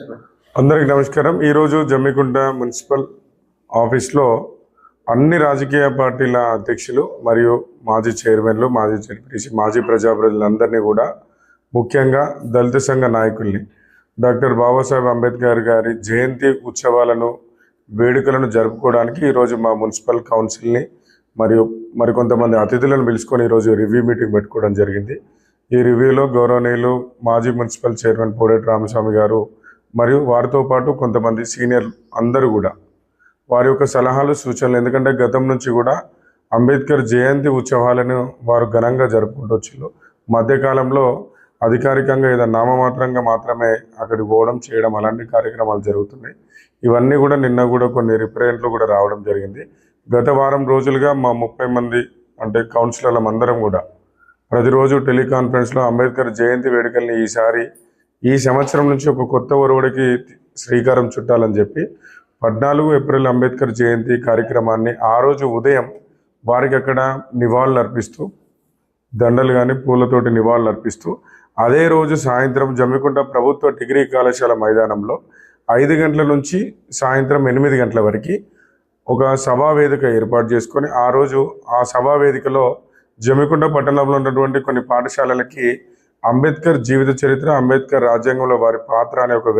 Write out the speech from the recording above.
చెప్పండి. అందరికి నమస్కారం. ఈరోజు జమ్మికుంట మున్సిపల్ ఆఫీస్లో అన్ని రాజకీయ పార్టీల అధ్యక్షులు మరియు మాజీ చైర్మన్లు, మాజీ జడ్పీటీసీ, మాజీ ప్రజాప్రతినిధులందరినీ కూడా, ముఖ్యంగా దళిత సంఘ నాయకుల్ని, డాక్టర్ బాబాసాహెబ్ అంబేద్కర్ గారి జయంతి ఉత్సవాలను, వేడుకలను జరుపుకోవడానికి ఈరోజు మా మున్సిపల్ కౌన్సిల్ని మరియు మరికొంతమంది అతిథులను పిలుచుకొని ఈరోజు రివ్యూ మీటింగ్ పెట్టుకోవడం జరిగింది. ఈ రివ్యూలో గౌరవనీయులు మాజీ మున్సిపల్ చైర్మన్ పోడేటి రామస్వామి గారు మరియు వారితో పాటు కొంతమంది సీనియర్ అందరూ కూడా వారి యొక్క సలహాలు, సూచనలు, ఎందుకంటే గతం నుంచి కూడా అంబేద్కర్ జయంతి ఉత్సవాలను వారు ఘనంగా జరుపుకుంటూ వచ్చారు. మధ్యకాలంలో అధికారికంగా ఏదో నామమాత్రంగా మాత్రమే అక్కడికి పోవడం, చేయడం అలాంటి కార్యక్రమాలు జరుగుతున్నాయి. ఇవన్నీ కూడా నిన్న కూడా కొన్ని రిప్రజెంట్లు కూడా రావడం జరిగింది. గత వారం రోజులుగా మా 30 మంది అంటే కౌన్సిలర్లం అందరం కూడా ప్రతిరోజు టెలికాన్ఫరెన్స్లో అంబేద్కర్ జయంతి వేడుకల్ని ఈ సంవత్సరం నుంచి ఒక కొత్త ఒరవడికి శ్రీకారం చుట్టాలని చెప్పి 14 ఏప్రిల్ అంబేద్కర్ జయంతి కార్యక్రమాన్ని ఆ రోజు ఉదయం వారికి అక్కడ నివాళులు అర్పిస్తూ, దండలు కానీ పూలతోటి నివాళులు అర్పిస్తూ, అదే రోజు సాయంత్రం జమ్మికుంట ప్రభుత్వ డిగ్రీ కళాశాల మైదానంలో 5 గంటల నుంచి సాయంత్రం 8 గంటల వరకు ఒక సభా వేదిక ఏర్పాటు చేసుకొని, ఆ రోజు ఆ సభా వేదికలో జమ్మికుంట పట్టణంలో ఉన్నటువంటి కొన్ని పాఠశాలలకి అంబేద్కర్ జీవిత చరిత్ర, అంబేద్కర్ రాజ్యాంగంలో వారి పాత్ర అనే ఒక